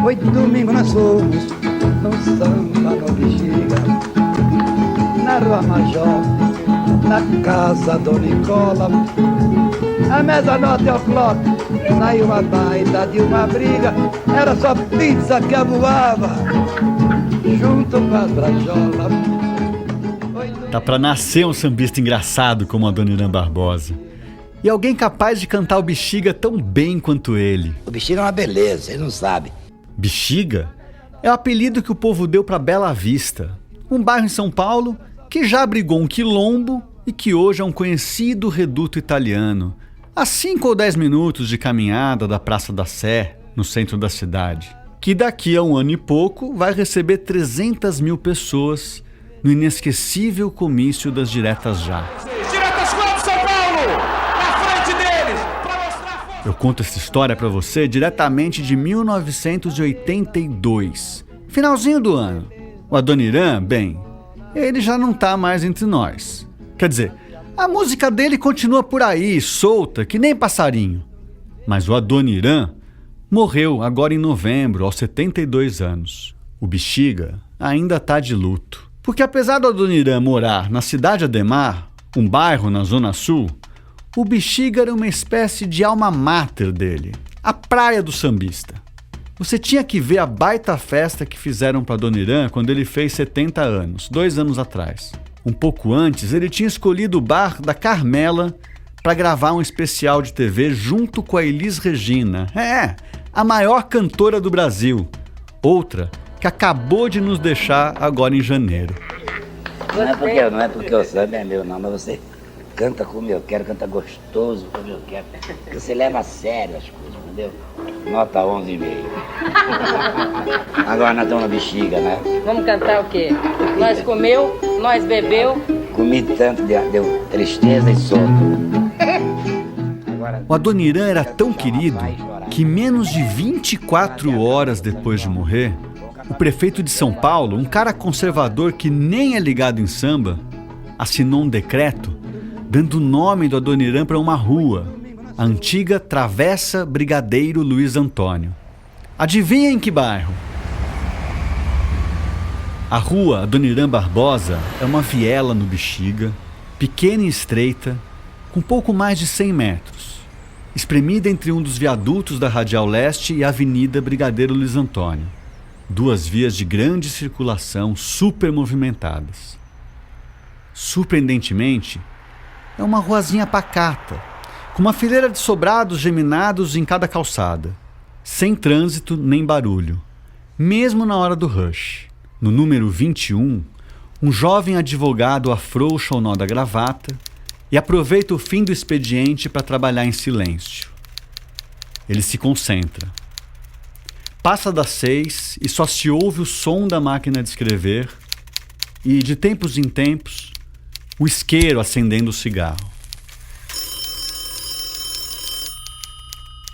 Foi domingo nós fomos no samba no Bexiga, na Rua Major, na casa do Nicola. A meia-noite ao clock, saiu uma baita de uma briga. Era só pizza que voava, junto com as brajolas. Tá pra nascer um sambista engraçado como Adoniran Barbosa. E alguém capaz de cantar o Bexiga tão bem quanto ele. O Bexiga é uma beleza, vocês não sabem. Bexiga é o apelido que o povo deu pra Bela Vista, um bairro em São Paulo que já abrigou um quilombo e que hoje é um conhecido reduto italiano, a 5 ou 10 minutos de caminhada da Praça da Sé, no centro da cidade, que daqui a um ano e pouco vai receber 300 mil pessoas no inesquecível comício das Diretas Já. Diretas quatro, São Paulo! Na frente deles! Pra mostrar força! Eu conto essa história pra você diretamente de 1982, finalzinho do ano. O Adoniran, bem, ele já não tá mais entre nós. Quer dizer, a música dele continua por aí, solta, que nem passarinho. Mas o Adoniran morreu agora em novembro, aos 72 anos. O Bexiga ainda tá de luto. Porque apesar do Adoniran morar na Cidade Ademar, um bairro na Zona Sul, o Bexiga era uma espécie de alma mater dele, a praia do sambista. Você tinha que ver a baita festa que fizeram para Adoniran quando ele fez 70 anos, 2 anos atrás. Um pouco antes, ele tinha escolhido o bar da Carmela para gravar um especial de TV junto com a Elis Regina. A maior cantora do Brasil. Outra que acabou de nos deixar agora em janeiro. Não é porque o samba é meu não, mas você canta como eu quero, canta gostoso como eu quero. Você leva a sério as coisas, entendeu? Nota 11,5. Agora nós estamos na Bexiga, né? Vamos cantar o quê? Nós comeu, nós bebeu. Comi tanto, deu tristeza e sono. O Adoniran era tão querido que menos de 24 horas depois de morrer, o prefeito de São Paulo, um cara conservador que nem é ligado em samba, assinou um decreto dando o nome do Adoniran para uma rua, a antiga Travessa Brigadeiro Luiz Antônio. Adivinha em que bairro? A rua Adoniran Barbosa é uma viela no Bexiga, pequena e estreita, com pouco mais de 100 metros, espremida entre um dos viadutos da Radial Leste e a Avenida Brigadeiro Luiz Antônio. 2 vias de grande circulação, super movimentadas. Surpreendentemente, é uma ruazinha pacata, com uma fileira de sobrados geminados em cada calçada, sem trânsito nem barulho, mesmo na hora do rush. No número 21, um jovem advogado afrouxa o nó da gravata e aproveita o fim do expediente para trabalhar em silêncio. Ele se concentra. Passa das 6 e só se ouve o som da máquina de escrever e, de tempos em tempos, o isqueiro acendendo o cigarro.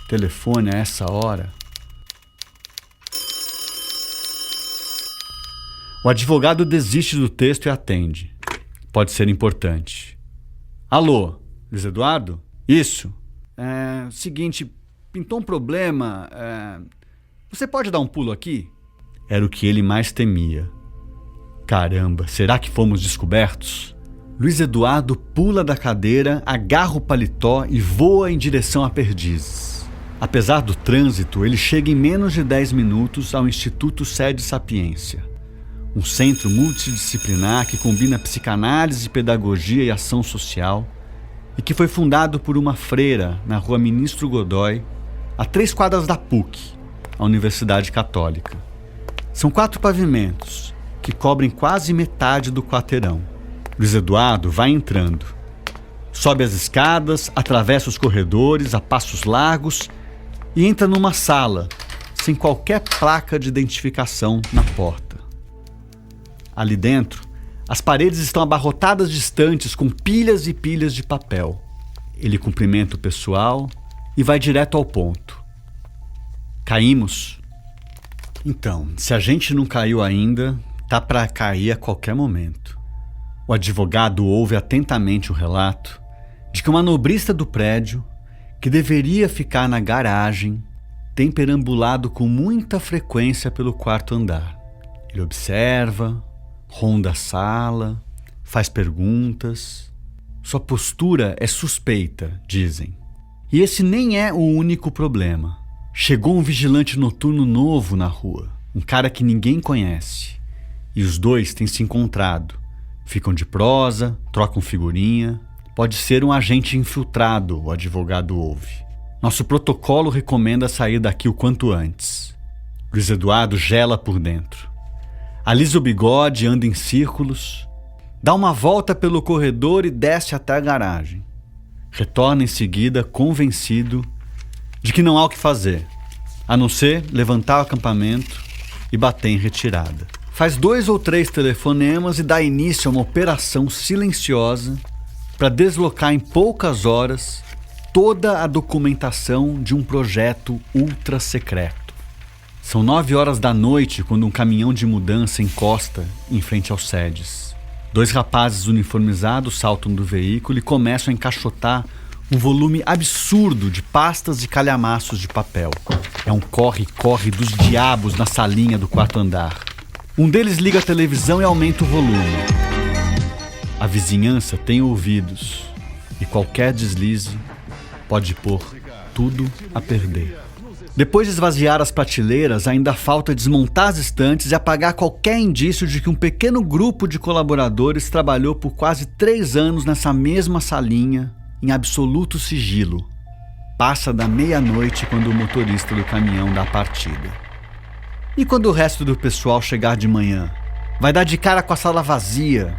Telefone a essa hora. O advogado desiste do texto e atende. Pode ser importante. Alô, Luiz Eduardo? Isso. Seguinte, pintou um problema. Você pode dar um pulo aqui? Era o que ele mais temia. Caramba, será que fomos descobertos? Luiz Eduardo pula da cadeira, agarra o paletó e voa em direção a Perdizes. Apesar do trânsito, ele chega em menos de 10 minutos ao Instituto Sede Sapiência, um centro multidisciplinar que combina psicanálise, pedagogia e ação social e que foi fundado por uma freira na rua Ministro Godói, a 3 quadras da PUC, a Universidade Católica. São 4 pavimentos que cobrem quase metade do quarteirão. Luiz Eduardo vai entrando. Sobe as escadas, atravessa os corredores a passos largos e entra numa sala, sem qualquer placa de identificação na porta. Ali dentro, as paredes estão abarrotadas de estantes com pilhas e pilhas de papel. Ele cumprimenta o pessoal e vai direto ao ponto. Caímos? Então, se a gente não caiu ainda, tá para cair a qualquer momento. O advogado ouve atentamente o relato de que uma manobrista do prédio, que deveria ficar na garagem, tem perambulado com muita frequência pelo quarto andar. Ele observa, ronda a sala, faz perguntas. Sua postura é suspeita, dizem. E esse nem é o único problema. Chegou um vigilante noturno novo na rua, um cara que ninguém conhece. E os dois têm se encontrado. Ficam de prosa, trocam figurinha. Pode ser um agente infiltrado, o advogado ouve. Nosso protocolo recomenda sair daqui o quanto antes. Luiz Eduardo gela por dentro. Alisa o bigode, anda em círculos, dá uma volta pelo corredor e desce até a garagem. Retorna em seguida, convencido de que não há o que fazer, a não ser levantar o acampamento e bater em retirada. Faz 2 ou 3 telefonemas e dá início a uma operação silenciosa para deslocar em poucas horas toda a documentação de um projeto ultra secreto. São 9 horas da noite quando um caminhão de mudança encosta em frente aos SEDES. 2 rapazes uniformizados saltam do veículo e começam a encaixotar um volume absurdo de pastas e calhamaços de papel. É um corre-corre dos diabos na salinha do quarto andar. Um deles liga a televisão e aumenta o volume. A vizinhança tem ouvidos e qualquer deslize pode pôr tudo a perder. Depois de esvaziar as prateleiras, ainda falta desmontar as estantes e apagar qualquer indício de que um pequeno grupo de colaboradores trabalhou por quase 3 anos nessa mesma salinha, em absoluto sigilo. Passa da meia-noite quando o motorista do caminhão dá a partida. E quando o resto do pessoal chegar de manhã? Vai dar de cara com a sala vazia.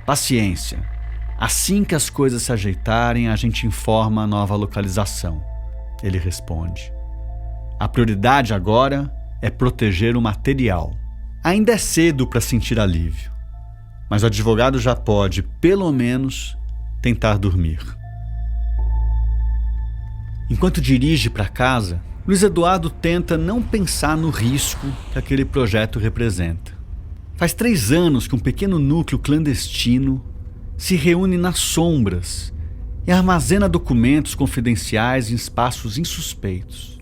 Paciência. Assim que as coisas se ajeitarem, a gente informa a nova localização. Ele responde. A prioridade agora é proteger o material. Ainda é cedo para sentir alívio, mas o advogado já pode, pelo menos, tentar dormir. Enquanto dirige para casa, Luiz Eduardo tenta não pensar no risco que aquele projeto representa. Faz 3 anos que um pequeno núcleo clandestino se reúne nas sombras e armazena documentos confidenciais em espaços insuspeitos.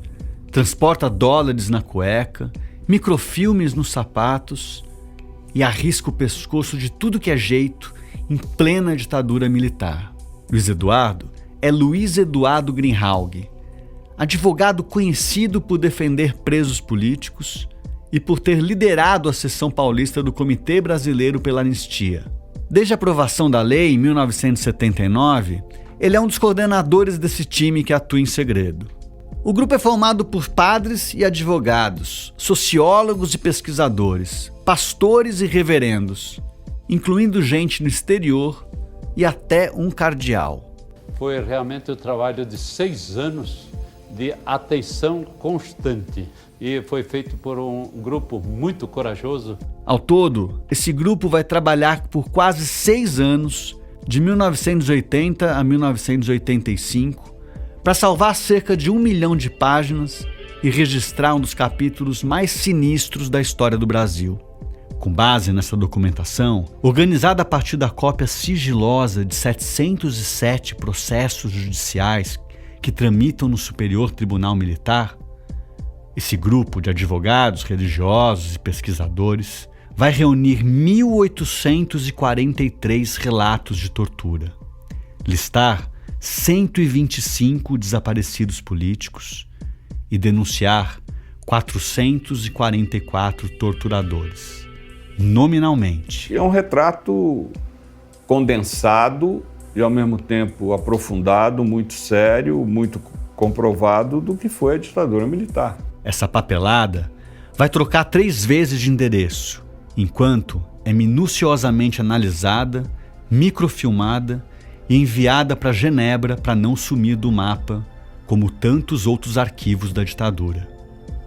Transporta dólares na cueca, microfilmes nos sapatos e arrisca o pescoço de tudo que é jeito em plena ditadura militar. Luiz Eduardo é Luiz Eduardo Greenhalgh, advogado conhecido por defender presos políticos e por ter liderado a seção paulista do Comitê Brasileiro pela Anistia. Desde a aprovação da lei em 1979, ele é um dos coordenadores desse time que atua em segredo. O grupo é formado por padres e advogados, sociólogos e pesquisadores, pastores e reverendos, incluindo gente no exterior e até um cardeal. Foi realmente o trabalho de 6 anos de atenção constante e foi feito por um grupo muito corajoso. Ao todo, esse grupo vai trabalhar por quase 6 anos, de 1980 a 1985, para salvar cerca de 1 milhão de páginas e registrar um dos capítulos mais sinistros da história do Brasil. Com base nessa documentação, organizada a partir da cópia sigilosa de 707 processos judiciais que tramitam no Superior Tribunal Militar, esse grupo de advogados, religiosos e pesquisadores vai reunir 1.843 relatos de tortura, listar 125 desaparecidos políticos e denunciar 444 torturadores, nominalmente. É um retrato condensado e, ao mesmo tempo, aprofundado, muito sério, muito comprovado do que foi a ditadura militar. Essa papelada vai trocar 3 vezes de endereço, enquanto é minuciosamente analisada, microfilmada e enviada para Genebra para não sumir do mapa, como tantos outros arquivos da ditadura.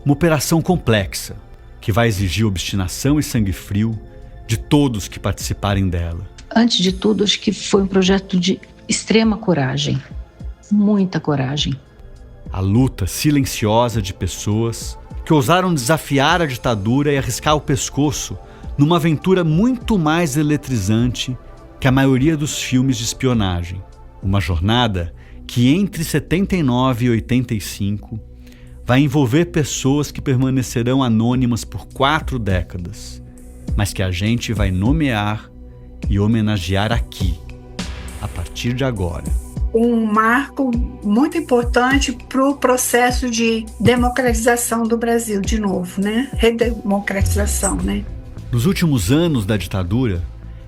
Uma operação complexa, que vai exigir obstinação e sangue frio de todos que participarem dela. Antes de tudo, acho que foi um projeto de extrema coragem, muita coragem. A luta silenciosa de pessoas que ousaram desafiar a ditadura e arriscar o pescoço numa aventura muito mais eletrizante que a maioria dos filmes de espionagem. Uma jornada que, entre 79 e 85, vai envolver pessoas que permanecerão anônimas por 4 décadas, mas que a gente vai nomear e homenagear aqui, a partir de agora. Um marco muito importante para o processo de democratização do Brasil, de novo, né? Redemocratização, né? Nos últimos anos da ditadura,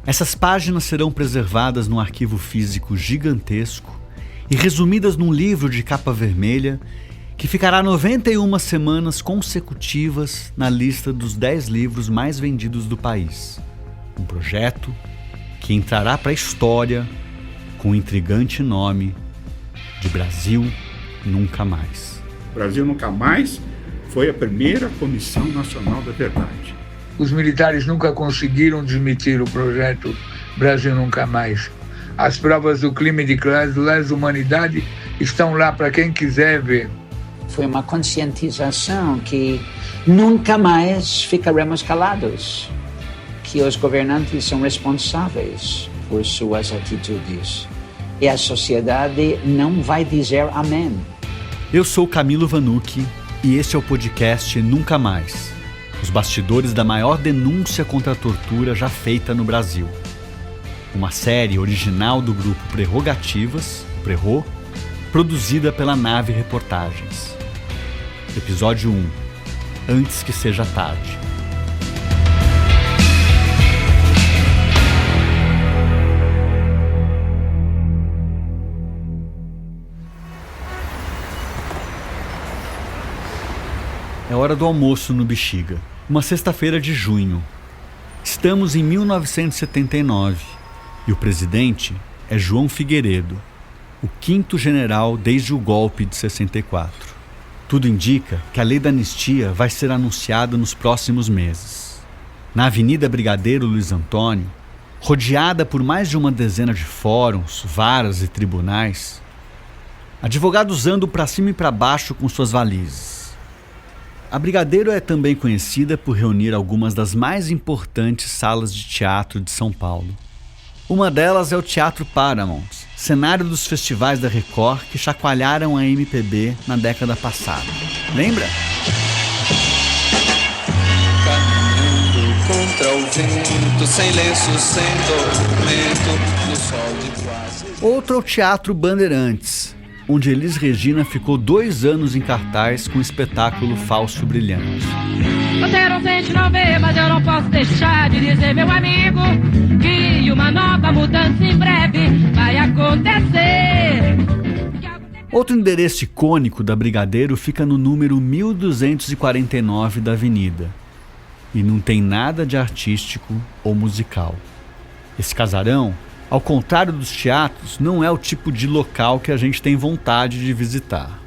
essas páginas serão preservadas num arquivo físico gigantesco e resumidas num livro de capa vermelha que ficará 91 semanas consecutivas na lista dos 10 livros mais vendidos do país. Um projeto que entrará para a história com o intrigante nome de Brasil Nunca Mais. Brasil Nunca Mais foi a primeira Comissão Nacional da Verdade. Os militares nunca conseguiram desmentir o projeto Brasil Nunca Mais. As provas do crime de lesa humanidade estão lá para quem quiser ver. Foi uma conscientização que nunca mais ficaremos calados, que os governantes são responsáveis por suas atitudes e a sociedade não vai dizer amém. Eu sou Camilo Vanucchi e este é o podcast Nunca Mais, os bastidores da maior denúncia contra a tortura já feita no Brasil. Uma série original do grupo Prerrogativas, Prerro, produzida pela Nave Reportagens. Episódio 1. Antes que seja tarde. É hora do almoço no Bexiga, uma sexta-feira de junho. Estamos em 1979 e o presidente é João Figueiredo, o 5º general desde o golpe de 64. Tudo indica que a lei da anistia vai ser anunciada nos próximos meses. Na Avenida Brigadeiro Luiz Antônio, rodeada por mais de uma dezena de fóruns, varas e tribunais, advogados andam para cima e para baixo com suas valizes. A Brigadeiro é também conhecida por reunir algumas das mais importantes salas de teatro de São Paulo. Uma delas é o Teatro Paramount, cenário dos festivais da Record que chacoalharam a MPB na década passada. Lembra? Caminhando contra o vento, sem lenço, sem tormento, no sol de quase... Outro é o Teatro Bandeirantes, onde Elis Regina ficou 2 anos em cartaz com o espetáculo Falso Brilhante. Você não sente, não vê, mas eu não posso deixar de dizer, meu amigo, que uma nova mudança em breve vai acontecer. Outro endereço icônico da Brigadeiro fica no número 1249 da avenida. E não tem nada de artístico ou musical. Esse casarão, ao contrário dos teatros, não é o tipo de local que a gente tem vontade de visitar.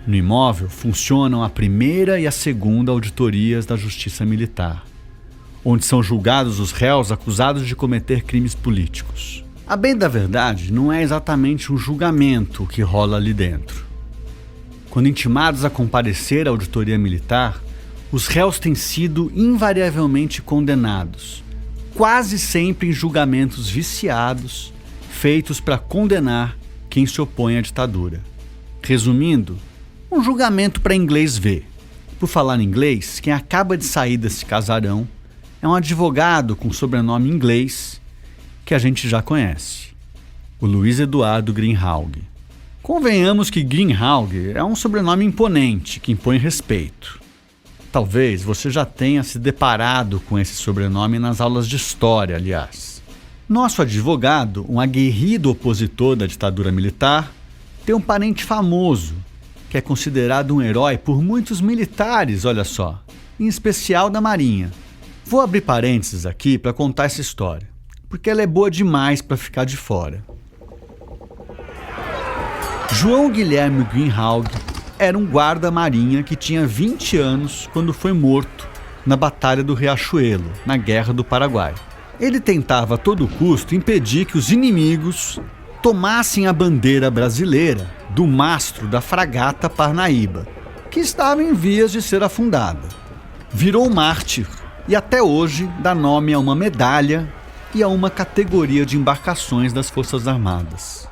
No imóvel funcionam a primeira e a segunda auditorias da Justiça Militar, onde são julgados os réus acusados de cometer crimes políticos. A bem da verdade, não é exatamente um julgamento que rola ali dentro. Quando intimados a comparecer à auditoria militar, os réus têm sido invariavelmente condenados, quase sempre em julgamentos viciados, feitos para condenar quem se opõe à ditadura. Resumindo, um julgamento para inglês ver. Por falar em inglês, quem acaba de sair desse casarão é um advogado com sobrenome inglês que a gente já conhece, o Luiz Eduardo Greenhalgh. Convenhamos que Greenhalgh é um sobrenome imponente que impõe respeito. Talvez você já tenha se deparado com esse sobrenome nas aulas de história, aliás. Nosso advogado, um aguerrido opositor da ditadura militar, tem um parente famoso, que é considerado um herói por muitos militares, olha só, em especial da Marinha. Vou abrir parênteses aqui para contar essa história, porque ela é boa demais para ficar de fora. João Guilherme Greenhalgh era um guarda-marinha que tinha 20 anos quando foi morto na Batalha do Riachuelo, na Guerra do Paraguai. Ele tentava a todo custo impedir que os inimigos tomassem a bandeira brasileira do mastro da fragata Parnaíba, que estava em vias de ser afundada. Virou mártir e até hoje dá nome a uma medalha e a uma categoria de embarcações das Forças Armadas.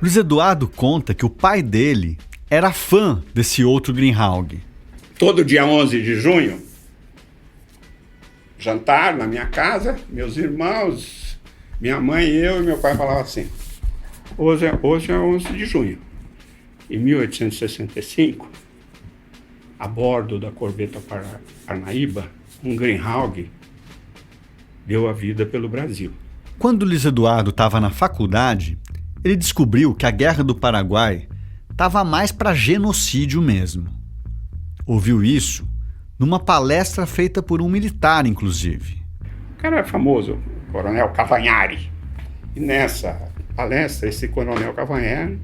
Luiz Eduardo conta que o pai dele era fã desse outro Greenhalgh. Todo dia 11 de junho, jantar na minha casa, meus irmãos, minha mãe, eu e meu pai falavam assim: hoje é 11 de junho. Em 1865, a bordo da corveta Parnaíba, um Greenhalgh deu a vida pelo Brasil. Quando Luiz Eduardo estava na faculdade, ele descobriu que a Guerra do Paraguai estava mais para genocídio mesmo. Ouviu isso numa palestra feita por um militar, inclusive. O cara é famoso, o Coronel Cavanhari. E nessa palestra, esse Coronel Cavanhari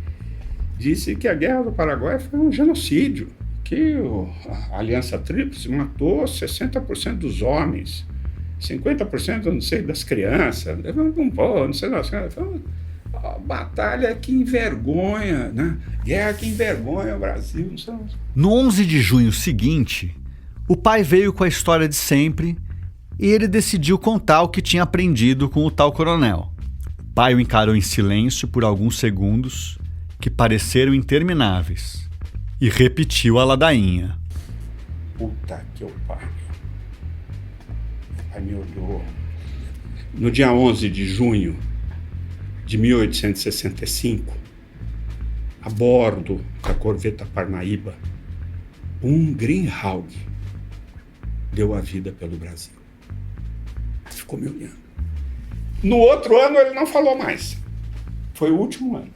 disse que a Guerra do Paraguai foi um genocídio, que a Aliança Tríplice matou 60% dos homens, 50% não sei das crianças, não sei das crianças. A batalha que envergonha, né? Guerra que envergonha o Brasil. No 11 de junho seguinte, o pai veio com a história de sempre e ele decidiu contar o que tinha aprendido com o tal coronel. O pai o encarou em silêncio por alguns segundos, que pareceram intermináveis, e repetiu a ladainha. Puta que eu pariu. Ai, me olhou. No dia 11 de junho de 1865, a bordo da corveta Parnaíba, um Greenhalgh deu a vida pelo Brasil. Ficou me olhando. No outro ano ele não falou mais. Foi o último ano.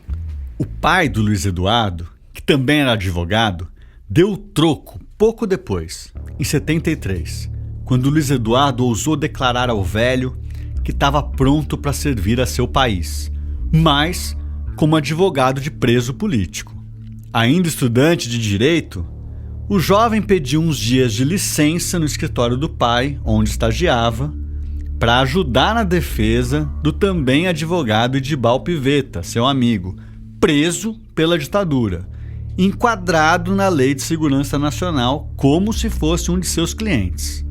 O pai do Luiz Eduardo, que também era advogado, deu o troco pouco depois, em 73, quando Luiz Eduardo ousou declarar ao velho que estava pronto para servir a seu país, mas como advogado de preso político. Ainda estudante de direito, o jovem pediu uns dias de licença no escritório do pai, onde estagiava, para ajudar na defesa do também advogado Edibal Pivetta, seu amigo, preso pela ditadura, enquadrado na Lei de Segurança Nacional como se fosse um de seus clientes.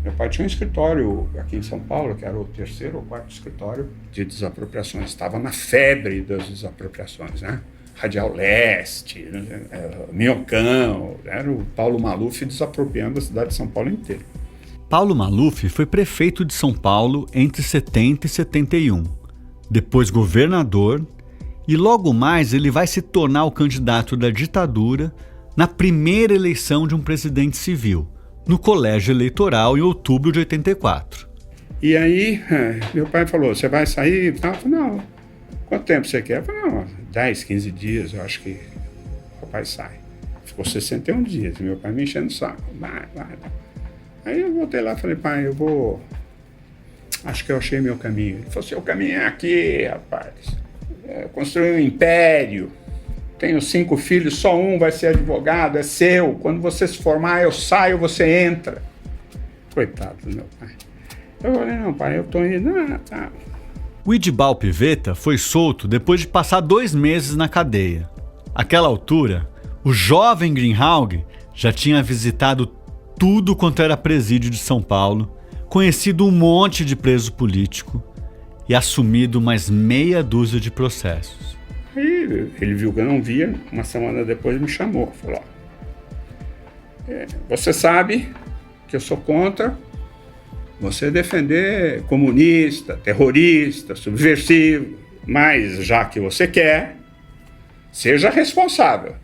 Meu pai tinha um escritório aqui em São Paulo, que era o 3º ou 4º escritório de desapropriações. Estava na febre das desapropriações, né? Radial Leste, Minhocão, era o Paulo Maluf desapropriando a cidade de São Paulo inteira. Paulo Maluf foi prefeito de São Paulo entre 70 e 71, depois governador, e logo mais ele vai se tornar o candidato da ditadura na primeira eleição de um presidente civil, no colégio eleitoral em outubro de 84. E aí, meu pai falou: você vai sair? Eu falei: não, quanto tempo você quer? Eu falei: não, 10, 15 dias, eu acho que o papai sai. Ficou 61 dias, meu pai me enchendo o saco. Vai. Aí eu voltei lá e falei: pai, eu vou... acho que eu achei meu caminho. Ele falou: seu caminho é aqui, rapaz. Construir um império. Tenho 5 filhos, só um vai ser advogado, é seu. Quando você se formar, eu saio, você entra. Coitado do meu pai. Eu falei: não, pai, eu tô indo. Tá. O Edibal Pivetta foi solto depois de passar 2 meses na cadeia. Àquela altura, o jovem Greenhalgh já tinha visitado tudo quanto era presídio de São Paulo, conhecido um monte de preso político e assumido mais meia dúzia de processos. Aí ele viu que eu não via, uma semana depois me chamou, falou: você sabe que eu sou contra você defender comunista, terrorista, subversivo, mas já que você quer, seja responsável.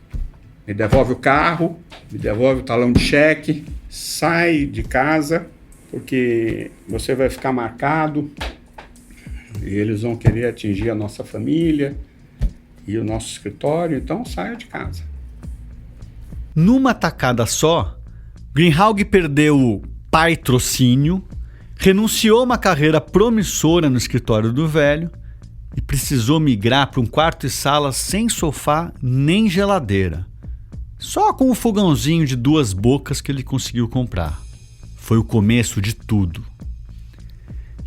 Me devolve o carro, me devolve o talão de cheque, sai de casa, porque você vai ficar marcado e eles vão querer atingir a nossa família e o nosso escritório, então saia de casa. Numa tacada só, Greenhalgh perdeu o patrocínio, renunciou a uma carreira promissora no escritório do velho e precisou migrar para um quarto e sala sem sofá nem geladeira, só com o fogãozinho de 2 bocas que ele conseguiu comprar. Foi o começo de tudo.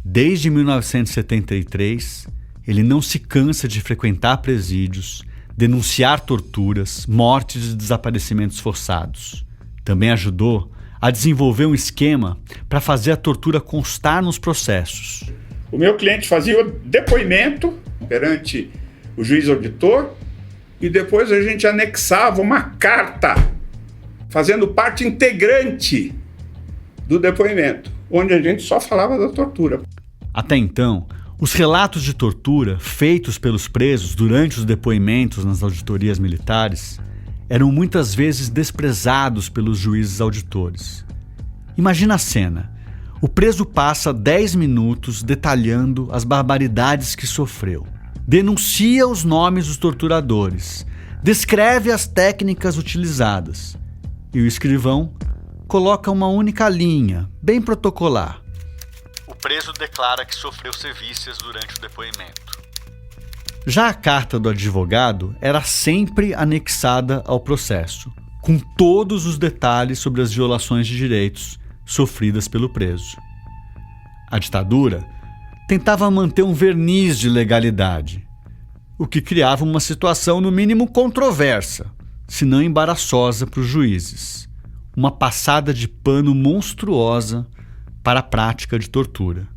Desde 1973, ele não se cansa de frequentar presídios, denunciar torturas, mortes e desaparecimentos forçados. Também ajudou a desenvolver um esquema para fazer a tortura constar nos processos. O meu cliente fazia o depoimento perante o juiz auditor e depois a gente anexava uma carta fazendo parte integrante do depoimento, onde a gente só falava da tortura. Até então, os relatos de tortura feitos pelos presos durante os depoimentos nas auditorias militares eram muitas vezes desprezados pelos juízes auditores. Imagina a cena. O preso passa 10 minutos detalhando as barbaridades que sofreu. Denuncia os nomes dos torturadores. Descreve as técnicas utilizadas. E o escrivão coloca uma única linha, bem protocolar. O preso declara que sofreu sevícias durante o depoimento. Já a carta do advogado era sempre anexada ao processo, com todos os detalhes sobre as violações de direitos sofridas pelo preso. A ditadura tentava manter um verniz de legalidade, o que criava uma situação no mínimo controversa, se não embaraçosa para os juízes. Uma passada de pano monstruosa para a prática de tortura,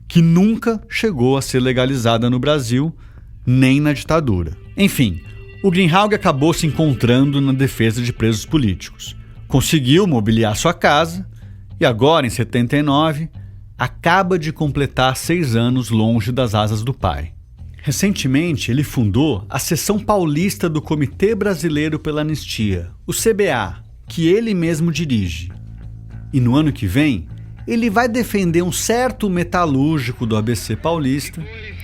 que nunca chegou a ser legalizada no Brasil, nem na ditadura. Enfim, o Greenhalgh acabou se encontrando na defesa de presos políticos. Conseguiu mobiliar sua casa e agora, em 79, acaba de completar 6 anos longe das asas do pai. Recentemente, ele fundou a seção paulista do Comitê Brasileiro pela Anistia, o CBA, que ele mesmo dirige. E no ano que vem, ele vai defender um certo metalúrgico do ABC paulista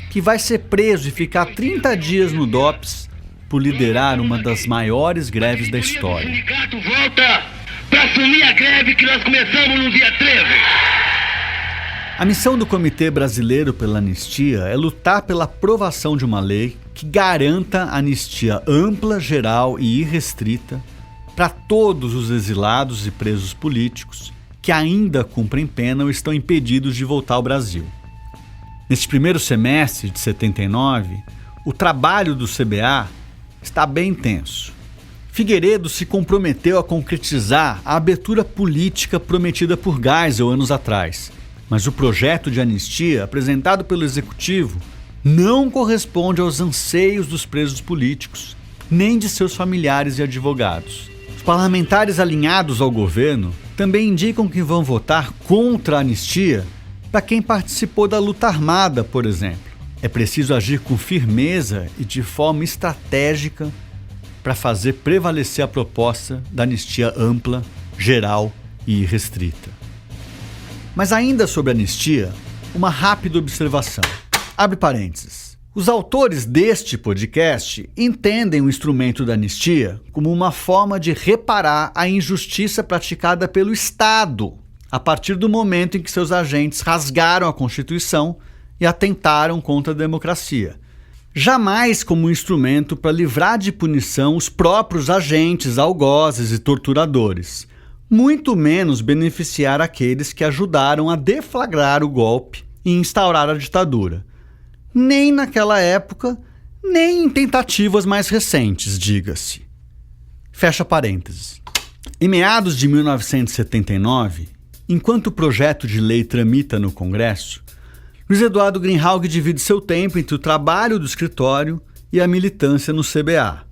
que vai ser preso e ficar 30 dias no DOPS por liderar uma das maiores greves da história. O sindicato volta para assumir a greve que nós começamos no dia 13. A missão do Comitê Brasileiro pela Anistia é lutar pela aprovação de uma lei que garanta anistia ampla, geral e irrestrita para todos os exilados e presos políticos que ainda cumprem pena ou estão impedidos de voltar ao Brasil. Neste primeiro semestre de 79, o trabalho do CBA está bem intenso. Figueiredo se comprometeu a concretizar a abertura política prometida por Geisel anos atrás, mas o projeto de anistia apresentado pelo Executivo não corresponde aos anseios dos presos políticos, nem de seus familiares e advogados. Os parlamentares alinhados ao governo também indicam que vão votar contra a anistia para quem participou da luta armada, por exemplo. É preciso agir com firmeza e de forma estratégica para fazer prevalecer a proposta da anistia ampla, geral e irrestrita. Mas ainda sobre a anistia, uma rápida observação. Abre parênteses. Os autores deste podcast entendem o instrumento da anistia como uma forma de reparar a injustiça praticada pelo Estado, a partir do momento em que seus agentes rasgaram a Constituição e atentaram contra a democracia. Jamais como um instrumento para livrar de punição os próprios agentes, algozes e torturadores, muito menos beneficiar aqueles que ajudaram a deflagrar o golpe e instaurar a ditadura. Nem naquela época, nem em tentativas mais recentes, diga-se. Fecha parênteses. Em meados de 1979, enquanto o projeto de lei tramita no Congresso, Luiz Eduardo Greenhalgh divide seu tempo entre o trabalho do escritório e a militância no CBA.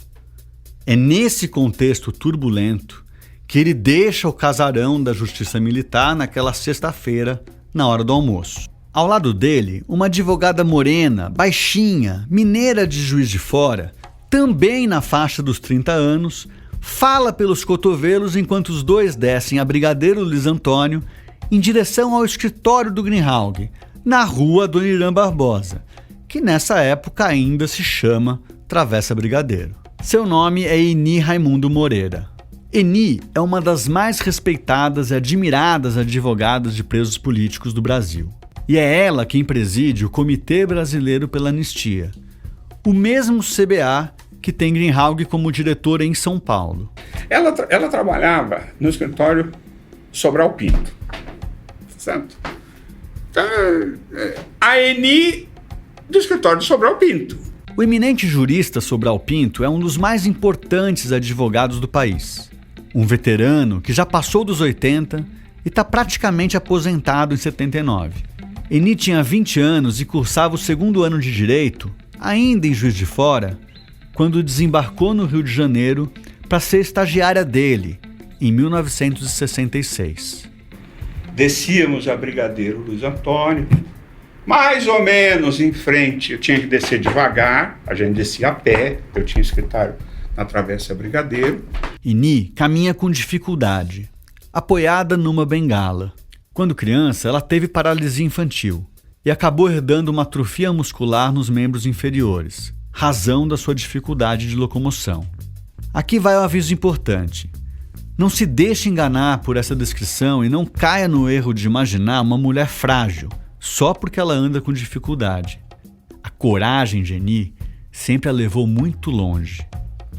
É nesse contexto turbulento que ele deixa o casarão da Justiça Militar naquela sexta-feira, na hora do almoço. Ao lado dele, uma advogada morena, baixinha, mineira de Juiz de Fora, também na faixa dos 30 anos, fala pelos cotovelos enquanto os dois descem a Brigadeiro Luiz Antônio em direção ao escritório do Greenhalgh, na rua Dona Irã Barbosa, que nessa época ainda se chama Travessa Brigadeiro. Seu nome é Eni Raimundo Moreira. Eni é uma das mais respeitadas e admiradas advogadas de presos políticos do Brasil. E é ela quem preside o Comitê Brasileiro pela Anistia, o mesmo CBA que tem Greenhalgh como diretora em São Paulo. Ela trabalhava no escritório Sobral Pinto, certo? Então, a Eni do escritório de Sobral Pinto. O eminente jurista Sobral Pinto é um dos mais importantes advogados do país. Um veterano que já passou dos 80 e está praticamente aposentado em 79. Eni tinha 20 anos e cursava o 2º ano de Direito, ainda em Juiz de Fora, quando desembarcou no Rio de Janeiro para ser estagiária dele, em 1966. Descíamos a Brigadeiro Luiz Antônio, mais ou menos em frente. Eu tinha que descer devagar, a gente descia a pé, eu tinha escritório na Travessa Brigadeiro. Ini caminha com dificuldade, apoiada numa bengala. Quando criança, ela teve paralisia infantil e acabou herdando uma atrofia muscular nos membros inferiores, razão da sua dificuldade de locomoção. Aqui vai um aviso importante. Não se deixe enganar por essa descrição e não caia no erro de imaginar uma mulher frágil, só porque ela anda com dificuldade. A coragem de Ini sempre a levou muito longe.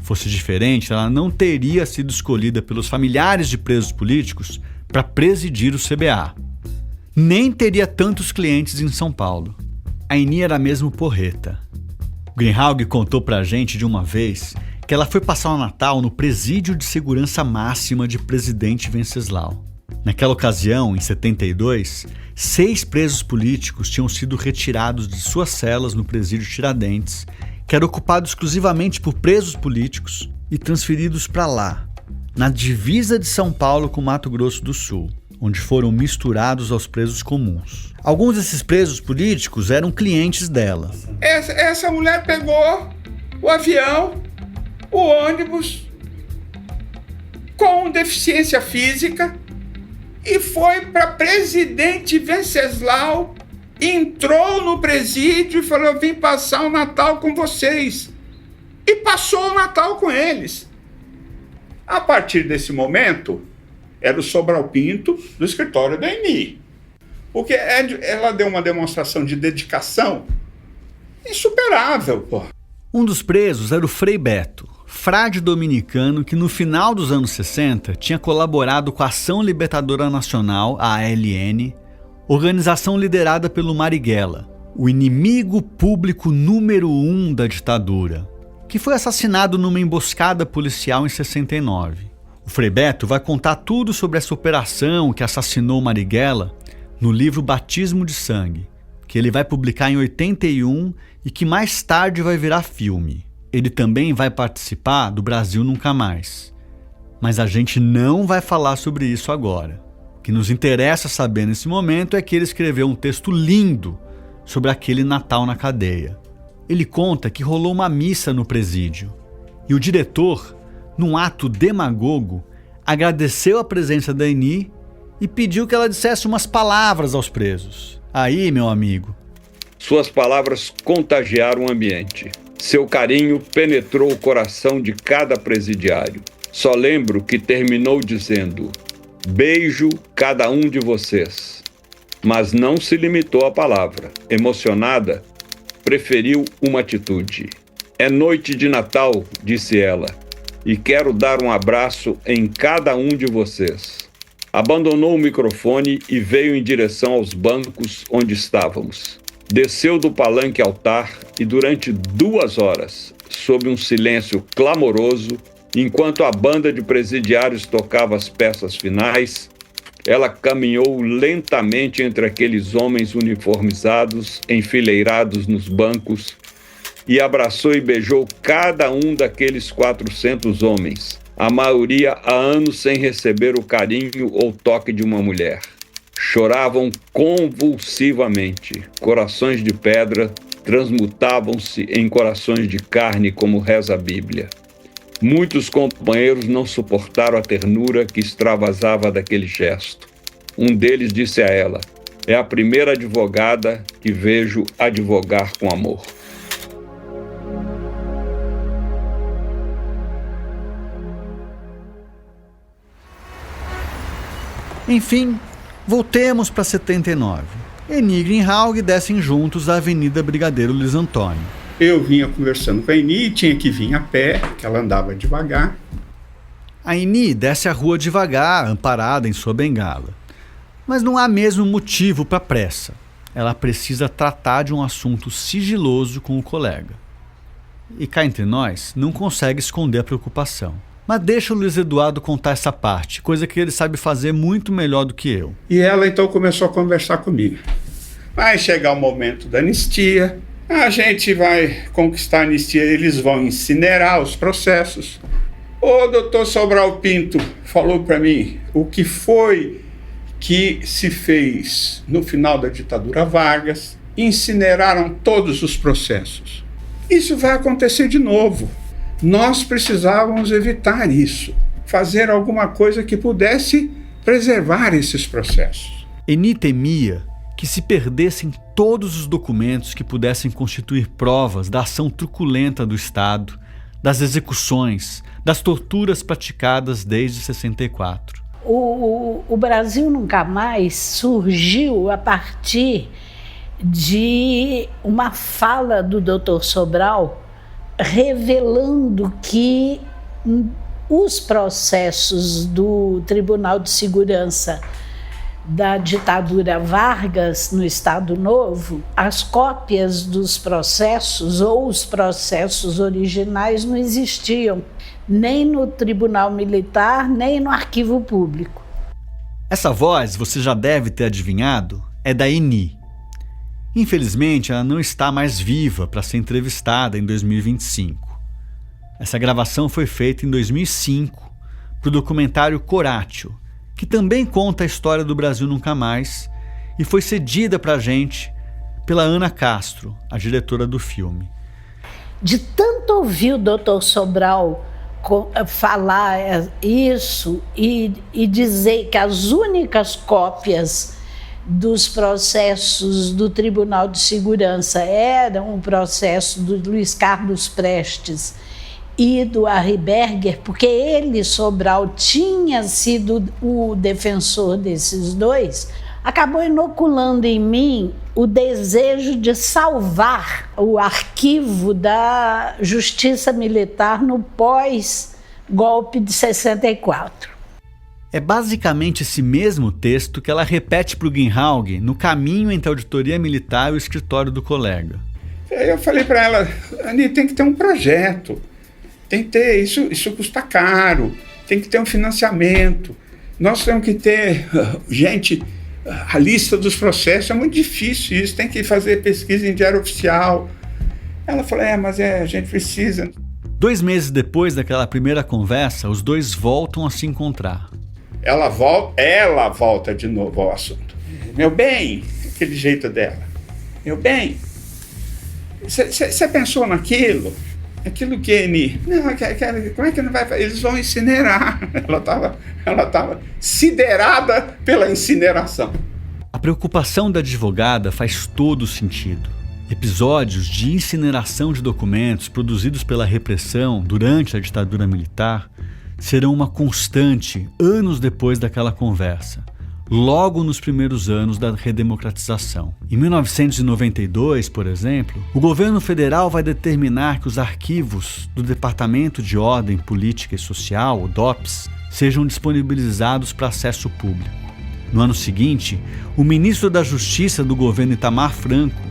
Fosse diferente, ela não teria sido escolhida pelos familiares de presos políticos para presidir o CBA. Nem teria tantos clientes em São Paulo. A Ini era mesmo porreta. Greenhalgh contou pra gente de uma vez que ela foi passar o Natal no Presídio de Segurança Máxima de Presidente Venceslau. Naquela ocasião, em 72, 6 presos políticos tinham sido retirados de suas celas no Presídio Tiradentes, que era ocupado exclusivamente por presos políticos, e transferidos para lá, na divisa de São Paulo com Mato Grosso do Sul, onde foram misturados aos presos comuns. Alguns desses presos políticos eram clientes dela. Essa mulher pegou o avião, o ônibus, com deficiência física, e foi para Presidente Venceslau, entrou no presídio e falou: eu vim passar o Natal com vocês. E passou o Natal com eles. A partir desse momento, era o Sobral Pinto do escritório da Ini. Porque ela deu uma demonstração de dedicação insuperável, pô. Um dos presos era o Frei Beto, frade dominicano que no final dos anos 60 tinha colaborado com a Ação Libertadora Nacional, a ALN, organização liderada pelo Marighella, o inimigo público número 1 da ditadura, que foi assassinado numa emboscada policial em 69. O Frei Beto vai contar tudo sobre essa operação que assassinou o Marighella no livro Batismo de Sangue, que ele vai publicar em 81 e que mais tarde vai virar filme. Ele também vai participar do Brasil Nunca Mais. Mas a gente não vai falar sobre isso agora. O que nos interessa saber nesse momento é que ele escreveu um texto lindo sobre aquele Natal na cadeia. Ele conta que rolou uma missa no presídio e o diretor, num ato demagogo, agradeceu a presença da Ini e pediu que ela dissesse umas palavras aos presos. Aí, meu amigo... Suas palavras contagiaram o ambiente. Seu carinho penetrou o coração de cada presidiário. Só lembro que terminou dizendo: beijo cada um de vocês. Mas não se limitou à palavra. Emocionada, preferiu uma atitude. É noite de Natal, disse ela, e quero dar um abraço em cada um de vocês. Abandonou o microfone e veio em direção aos bancos onde estávamos. Desceu do palanque altar e durante 2 horas, sob um silêncio clamoroso, enquanto a banda de presidiários tocava as peças finais, ela caminhou lentamente entre aqueles homens uniformizados, enfileirados nos bancos, e abraçou e beijou cada um daqueles 400 homens, a maioria há anos sem receber o carinho ou toque de uma mulher. Choravam convulsivamente, corações de pedra transmutavam-se em corações de carne, como reza a Bíblia. Muitos companheiros não suportaram a ternura que extravasava daquele gesto. Um deles disse a ela: é a primeira advogada que vejo advogar com amor. Enfim, voltemos para 79. Ini e Greenhalgh descem juntos a Avenida Brigadeiro Luiz Antônio. Eu vinha conversando com a Ini, tinha que vir a pé, que ela andava devagar. A Ini desce a rua devagar, amparada em sua bengala. Mas não há mesmo motivo para pressa. Ela precisa tratar de um assunto sigiloso com o colega. E cá entre nós, não consegue esconder a preocupação. Mas deixa o Luiz Eduardo contar essa parte, coisa que ele sabe fazer muito melhor do que eu. E ela então começou a conversar comigo. Vai chegar o momento da anistia, A gente vai conquistar a anistia, eles vão incinerar os processos. O doutor Sobral Pinto falou para mim o que foi que se fez no final da ditadura Vargas. Incineraram todos os processos. Isso vai acontecer de novo. Nós precisávamos evitar isso, fazer alguma coisa que pudesse preservar esses processos. Eni temia que se perdessem todos os documentos que pudessem constituir provas da ação truculenta do Estado, das execuções, das torturas praticadas desde 64. O Brasil Nunca Mais surgiu a partir de uma fala do Dr. Sobral revelando que os processos do Tribunal de Segurança da ditadura Vargas no Estado Novo, as cópias dos processos ou os processos originais não existiam, nem no Tribunal Militar, nem no Arquivo Público. Essa voz, você já deve ter adivinhado, é da Eni. Infelizmente, ela não está mais viva para ser entrevistada em 2025. Essa gravação foi feita em 2005 para o documentário Coratio, que também conta a história do Brasil Nunca Mais e foi cedida para a gente pela Ana Castro, a diretora do filme. De tanto ouvir o Dr. Sobral falar isso e dizer que as únicas cópias dos processos do Tribunal de Segurança eram o processo do Luiz Carlos Prestes e do Harry Berger, porque ele, Sobral, tinha sido o defensor desses dois, acabou inoculando em mim o desejo de salvar o arquivo da Justiça Militar no pós-golpe de 64. É basicamente esse mesmo texto que ela repete para o Guinhaug no caminho entre a auditoria militar e o escritório do colega. Aí eu falei para ela, Ani, tem que ter um projeto, tem que ter, isso custa caro, tem que ter um financiamento, nós temos que ter, gente, a lista dos processos é muito difícil isso, tem que fazer pesquisa em diário oficial. Ela falou, mas a gente precisa. 2 meses depois daquela primeira conversa, os dois voltam a se encontrar. Ela volta de novo ao assunto. Meu bem, aquele jeito dela. Meu bem, você pensou naquilo? Aquilo que ele... Não, como é que não vai fazer? Eles vão incinerar. Ela estava siderada pela incineração. A preocupação da advogada faz todo sentido. Episódios de incineração de documentos produzidos pela repressão durante a ditadura militar serão uma constante anos depois daquela conversa, logo nos primeiros anos da redemocratização. Em 1992, por exemplo, o governo federal vai determinar que os arquivos do Departamento de Ordem Política e Social, o DOPS, sejam disponibilizados para acesso público. No ano seguinte, o ministro da Justiça do governo Itamar Franco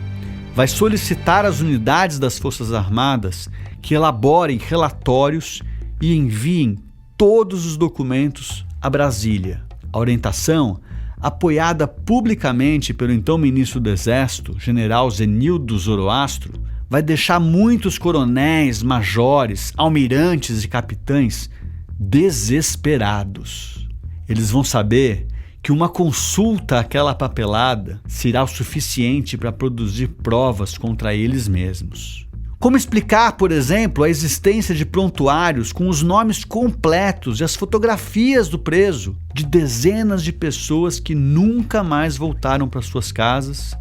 vai solicitar às unidades das Forças Armadas que elaborem relatórios e enviem todos os documentos a Brasília. A orientação, apoiada publicamente pelo então ministro do Exército, general Zenildo Zoroastro, vai deixar muitos coronéis, majores, almirantes e capitães desesperados. Eles vão saber que uma consulta àquela papelada será o suficiente para produzir provas contra eles mesmos. Como explicar, por exemplo, a existência de prontuários com os nomes completos e as fotografias do preso, de dezenas de pessoas que nunca mais voltaram para suas casas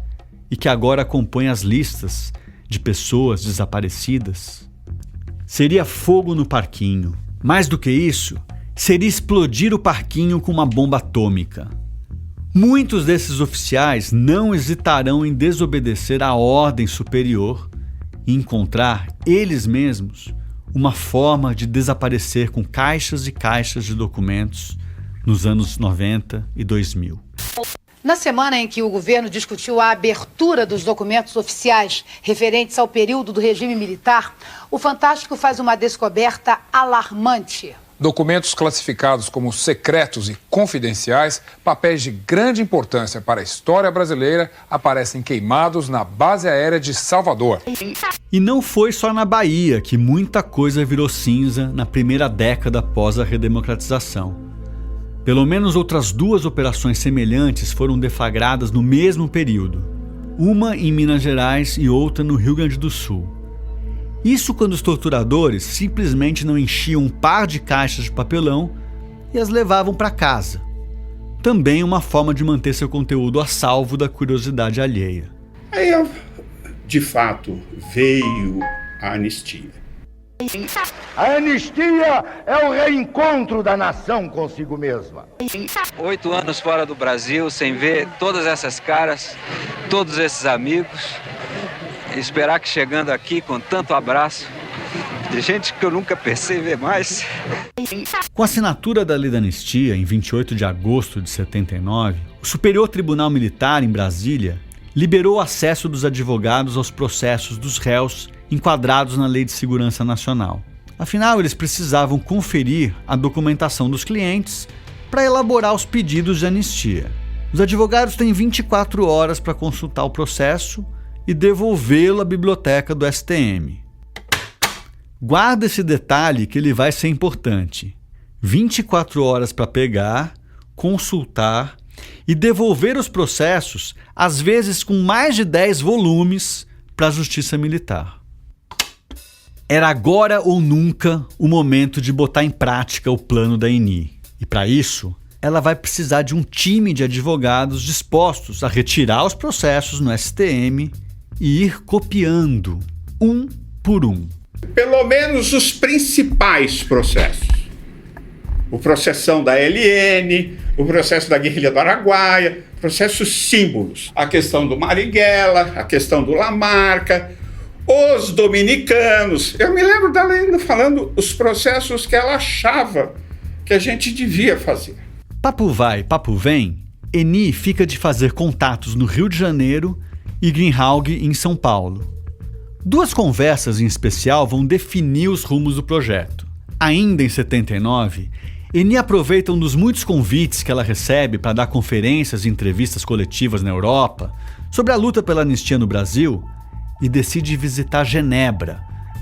e que agora acompanham as listas de pessoas desaparecidas? Seria fogo no parquinho. Mais do que isso, seria explodir o parquinho com uma bomba atômica. Muitos desses oficiais não hesitarão em desobedecer à ordem superior e encontrar, eles mesmos, uma forma de desaparecer com caixas e caixas de documentos nos anos 90 e 2000. Na semana em que o governo discutiu a abertura dos documentos oficiais referentes ao período do regime militar, o Fantástico faz uma descoberta alarmante. Documentos classificados como secretos e confidenciais, papéis de grande importância para a história brasileira, aparecem queimados na base aérea de Salvador. E não foi só na Bahia que muita coisa virou cinza na primeira década após a redemocratização. Pelo menos outras 2 operações semelhantes foram deflagradas no mesmo período. Uma em Minas Gerais e outra no Rio Grande do Sul. Isso quando os torturadores simplesmente não enchiam um par de caixas de papelão e as levavam para casa. Também uma forma de manter seu conteúdo a salvo da curiosidade alheia. Aí, de fato, veio a anistia. A anistia é o reencontro da nação consigo mesma. 8 anos fora do Brasil, sem ver todas essas caras, todos esses amigos. Esperar que chegando aqui com tanto abraço, de gente que eu nunca pensei ver mais. Com a assinatura da Lei da Anistia, em 28 de agosto de 79, o Superior Tribunal Militar, em Brasília, liberou o acesso dos advogados aos processos dos réus enquadrados na Lei de Segurança Nacional. Afinal, eles precisavam conferir a documentação dos clientes para elaborar os pedidos de anistia. Os advogados têm 24 horas para consultar o processo e devolvê-lo à biblioteca do STM. Guarda esse detalhe que ele vai ser importante. 24 horas para pegar, consultar e devolver os processos, às vezes com mais de 10 volumes, para a Justiça Militar. Era agora ou nunca o momento de botar em prática o plano da ENI. E para isso, ela vai precisar de um time de advogados dispostos a retirar os processos no STM e ir copiando, um por um. Pelo menos os principais processos. O processão da LN, o processo da guerrilha do Araguaia, processos símbolos. A questão do Marighella, a questão do Lamarca, os dominicanos. Eu me lembro dela ainda falando os processos que ela achava que a gente devia fazer. Papo vai, papo vem, ENI fica de fazer contatos no Rio de Janeiro e Greenhalgh em São Paulo. 2 conversas em especial vão definir os rumos do projeto. Ainda em 79, ENI aproveita um dos muitos convites que ela recebe para dar conferências e entrevistas coletivas na Europa sobre a luta pela anistia no Brasil e decide visitar Genebra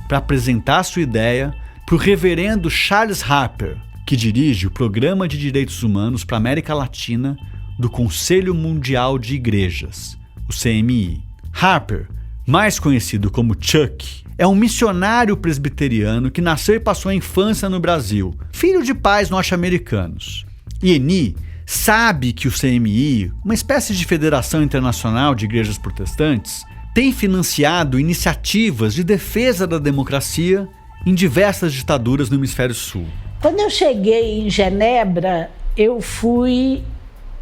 para apresentar sua ideia para o reverendo Charles Harper, que dirige o Programa de Direitos Humanos para a América Latina do Conselho Mundial de Igrejas, o CMI. Harper, mais conhecido como Chuck, é um missionário presbiteriano que nasceu e passou a infância no Brasil, filho de pais norte-americanos. E ENI sabe que o CMI, uma espécie de federação internacional de igrejas protestantes, tem financiado iniciativas de defesa da democracia em diversas ditaduras no Hemisfério Sul. Quando eu cheguei em Genebra, eu fui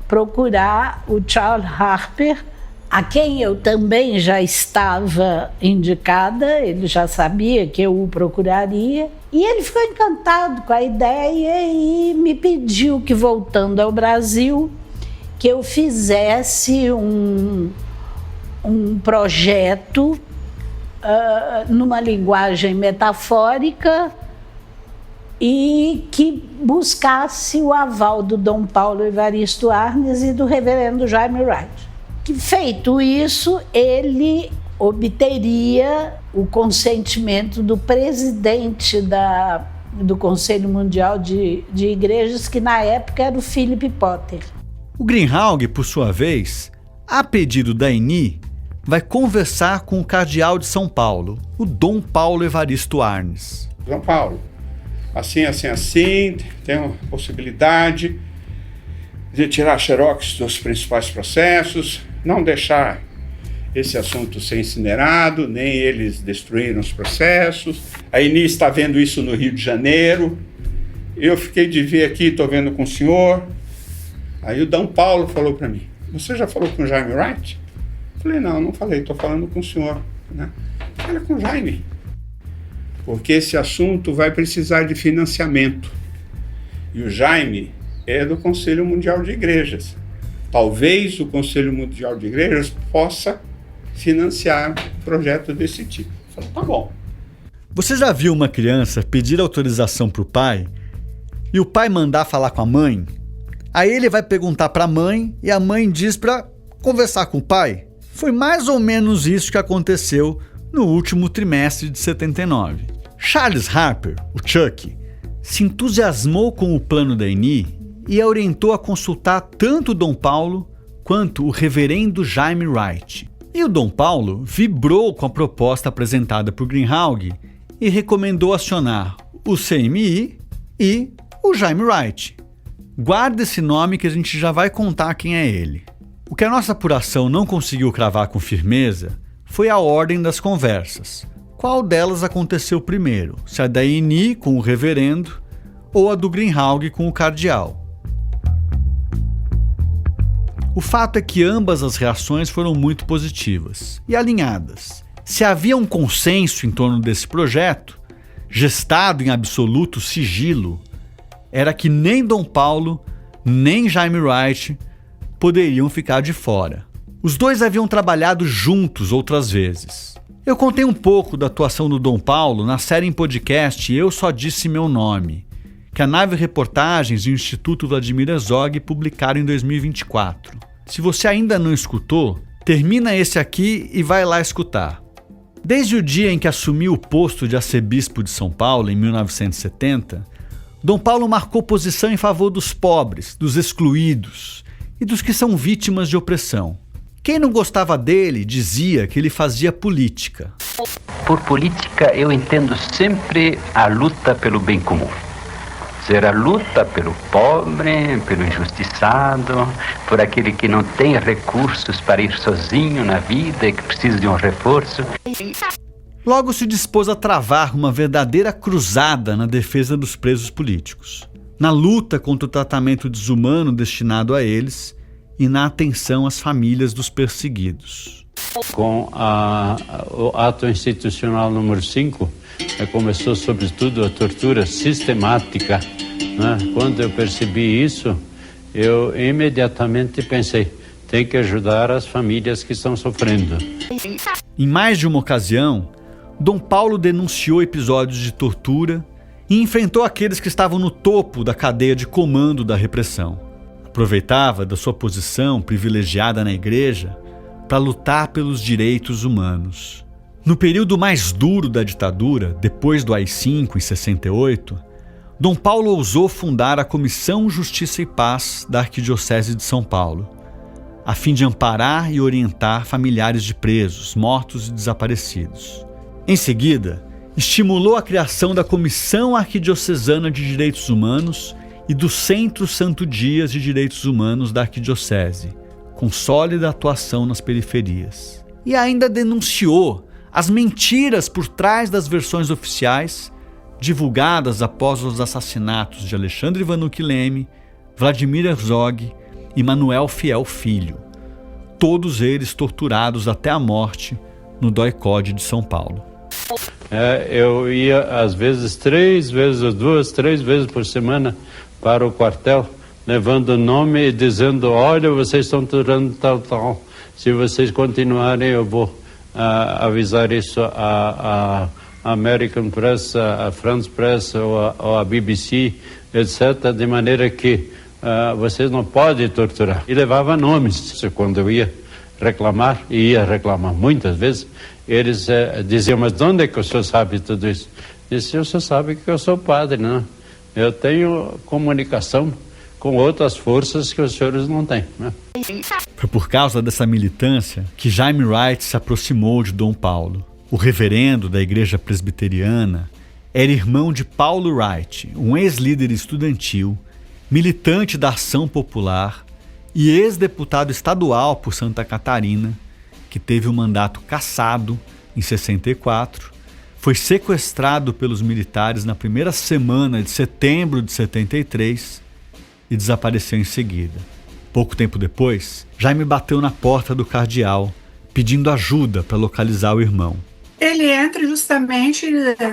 procurar o Charles Harper, a quem eu também já estava indicada, ele já sabia que eu o procuraria, e ele ficou encantado com a ideia e me pediu que, voltando ao Brasil, que eu fizesse um projeto numa linguagem metafórica e que buscasse o aval do Dom Paulo Evaristo Arnes e do reverendo Jaime Wright. Feito isso, ele obteria o consentimento do presidente do Conselho Mundial de Igrejas, que na época era o Philip Potter. O Greenhalgh, por sua vez, a pedido da ENI, vai conversar com o cardeal de São Paulo, o Dom Paulo Evaristo Arnes. Dom Paulo, assim, tem uma possibilidade de tirar xerox dos principais processos, não deixar esse assunto ser incinerado, nem eles destruíram os processos. A ENI está vendo isso no Rio de Janeiro. Eu fiquei de ver aqui, estou vendo com o senhor. Aí o Dom Paulo falou para mim: você já falou com o Jaime Wright? Falei: não falei, estou falando com o senhor. Né? Fala com o Jaime, porque esse assunto vai precisar de financiamento. E o Jaime é do Conselho Mundial de Igrejas. Talvez o Conselho Mundial de Igrejas possa financiar um projeto desse tipo. Eu falei: tá bom. Você já viu uma criança pedir autorização para o pai e o pai mandar falar com a mãe, aí ele vai perguntar para a mãe e a mãe diz para conversar com o pai. Foi mais ou menos isso que aconteceu no último trimestre de 79. Charles Harper, o Chuck, se entusiasmou com o plano da ENI e a orientou a consultar tanto Dom Paulo quanto o reverendo Jaime Wright. E o Dom Paulo vibrou com a proposta apresentada por Greenhalgh e recomendou acionar o CMI e o Jaime Wright. Guarda esse nome que a gente já vai contar quem é ele. O que a nossa apuração não conseguiu cravar com firmeza foi a ordem das conversas. Qual delas aconteceu primeiro? Se a da ENI com o reverendo ou a do Greenhalgh com o cardeal? O fato é que ambas as reações foram muito positivas e alinhadas. Se havia um consenso em torno desse projeto, gestado em absoluto sigilo, era que nem Dom Paulo, nem Jaime Wright poderiam ficar de fora. Os dois haviam trabalhado juntos outras vezes. Eu contei um pouco da atuação do Dom Paulo na série em podcast Eu Só Disse Meu Nome, que a Nave Reportagens e o Instituto Vladimir Herzog publicaram em 2024. Se você ainda não escutou, termina esse aqui e vai lá escutar. Desde o dia em que assumiu o posto de arcebispo de São Paulo, em 1970, Dom Paulo marcou posição em favor dos pobres, dos excluídos e dos que são vítimas de opressão. Quem não gostava dele dizia que ele fazia política. Por política eu entendo sempre a luta pelo bem comum. Ser a luta pelo pobre, pelo injustiçado, por aquele que não tem recursos para ir sozinho na vida e que precisa de um reforço. Logo se dispôs a travar uma verdadeira cruzada na defesa dos presos políticos, na luta contra o tratamento desumano destinado a eles e na atenção às famílias dos perseguidos. Com o ato institucional número 5, começou sobretudo a tortura sistemática. Né? Quando eu percebi isso, eu imediatamente pensei, tem que ajudar as famílias que estão sofrendo. Em mais de uma ocasião, Dom Paulo denunciou episódios de tortura e enfrentou aqueles que estavam no topo da cadeia de comando da repressão. Aproveitava da sua posição privilegiada na igreja para lutar pelos direitos humanos. No período mais duro da ditadura, depois do AI-5 em 68, Dom Paulo ousou fundar a Comissão Justiça e Paz da Arquidiocese de São Paulo, a fim de amparar e orientar familiares de presos, mortos e desaparecidos. Em seguida, estimulou a criação da Comissão Arquidiocesana de Direitos Humanos e do Centro Santo Dias de Direitos Humanos da Arquidiocese, com sólida atuação nas periferias. E ainda denunciou as mentiras por trás das versões oficiais divulgadas após os assassinatos de Alexandre Vanucchi Leme, Vladimir Herzog e Manuel Fiel Filho, todos eles torturados até a morte no DOI-CODE de São Paulo. Eu ia às vezes 3 vezes por semana para o quartel, levando o nome e dizendo, olha, vocês estão torturando tal. Se vocês continuarem, eu vou avisar isso a American Press, a France Press ou a BBC, etc., de maneira que vocês não podem torturar. E levava nomes. Quando eu ia reclamar, e ia reclamar muitas vezes, eles diziam, mas de onde é que o senhor sabe tudo isso? Eu disse, o senhor sabe que eu sou padre, não? Eu tenho comunicação com outras forças que os senhores não têm, né? Foi por causa dessa militância que Jaime Wright se aproximou de Dom Paulo. O reverendo da igreja presbiteriana era irmão de Paulo Wright, um ex-líder estudantil, militante da Ação Popular e ex-deputado estadual por Santa Catarina, que teve o mandato cassado em 64, foi sequestrado pelos militares na primeira semana de setembro de 73 e desapareceu em seguida. Pouco tempo depois, Jaime bateu na porta do cardeal, pedindo ajuda para localizar o irmão. Ele entra justamente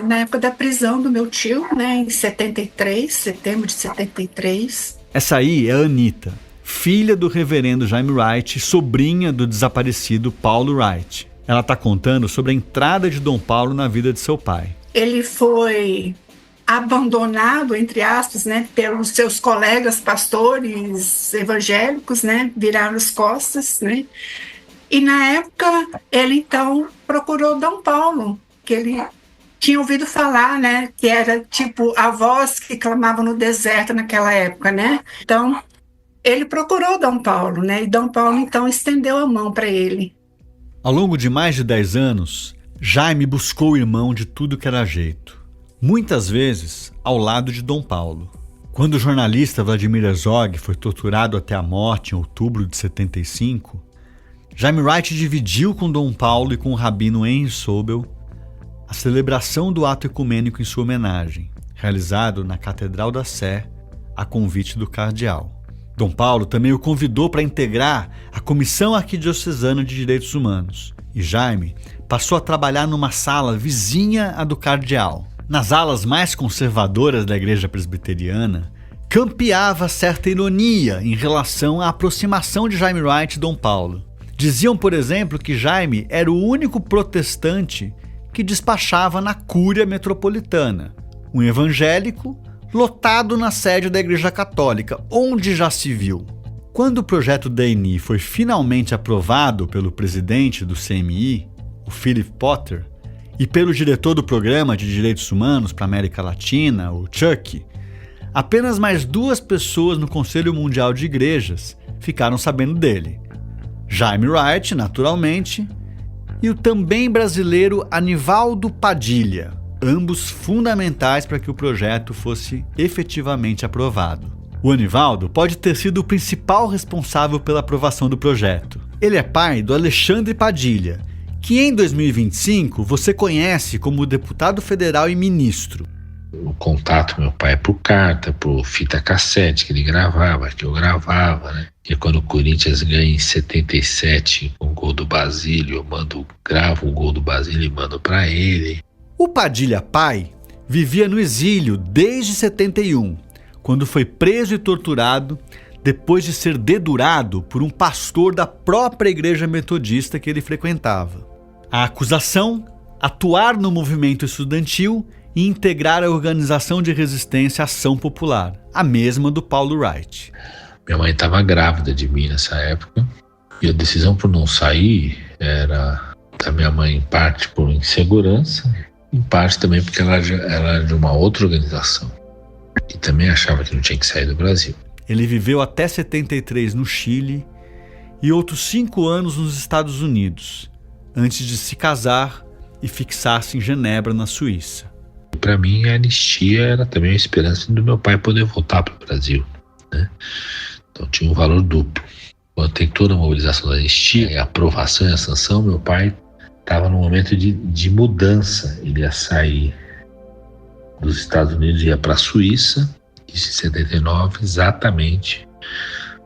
na época da prisão do meu tio, né, em 73, setembro de 73. Essa aí é a Anitta, filha do reverendo Jaime Wright e sobrinha do desaparecido Paulo Wright. Ela está contando sobre a entrada de Dom Paulo na vida de seu pai. Ele foi abandonado, entre aspas, né, pelos seus colegas pastores evangélicos, né, viraram as costas, né, e na época ele então procurou Dom Paulo, que ele tinha ouvido falar, né, que era tipo a voz que clamava no deserto naquela época, né, então ele procurou Dom Paulo, né, e Dom Paulo então estendeu a mão para ele. Ao longo de mais de 10 anos, Jaime buscou o irmão de tudo que era jeito. Muitas vezes ao lado de Dom Paulo. Quando o jornalista Vladimir Herzog foi torturado até a morte em outubro de 75, Jaime Wright dividiu com Dom Paulo e com o rabino Henry Sobel a celebração do ato ecumênico em sua homenagem, realizado na Catedral da Sé, a convite do cardeal. Dom Paulo também o convidou para integrar a Comissão Arquidiocesana de Direitos Humanos, e Jaime passou a trabalhar numa sala vizinha à do cardeal. Nas alas mais conservadoras da igreja presbiteriana, campeava certa ironia em relação à aproximação de Jaime Wright e Dom Paulo. Diziam, por exemplo, que Jaime era o único protestante que despachava na Cúria Metropolitana, um evangélico lotado na sede da Igreja Católica, onde já se viu. Quando o projeto da ENI foi finalmente aprovado pelo presidente do CMI, o Philip Potter, e pelo diretor do Programa de Direitos Humanos para a América Latina, o Chuck, apenas mais 2 pessoas no Conselho Mundial de Igrejas ficaram sabendo dele. Jaime Wright, naturalmente, e o também brasileiro Anivaldo Padilha, ambos fundamentais para que o projeto fosse efetivamente aprovado. O Anivaldo pode ter sido o principal responsável pela aprovação do projeto. Ele é pai do Alexandre Padilha, que em 2025 você conhece como deputado federal e ministro. O contato meu pai é por carta, por fita cassete que ele gravava, que eu gravava, né? E quando o Corinthians ganha em 77 com o gol do Basílio, eu gravo o gol do Basílio e mando para ele. O Padilha pai vivia no exílio desde 71, quando foi preso e torturado depois de ser dedurado por um pastor da própria igreja metodista que ele frequentava. A acusação: atuar no movimento estudantil e integrar a organização de resistência Ação Popular, a mesma do Paulo Wright. Minha mãe estava grávida de mim nessa época, e a decisão por não sair era da minha mãe, em parte por insegurança, em parte também porque ela era de uma outra organização, e também achava que não tinha que sair do Brasil. Ele viveu até 73 no Chile e outros 5 anos nos Estados Unidos, antes de se casar e fixar-se em Genebra, na Suíça. Para mim, a anistia era também a esperança do meu pai poder voltar para o Brasil, né? Então tinha um valor duplo. Quando tem toda a mobilização da anistia, a aprovação e a sanção, meu pai estava num momento de mudança. Ele ia sair dos Estados Unidos e ia para a Suíça, isso em 79, exatamente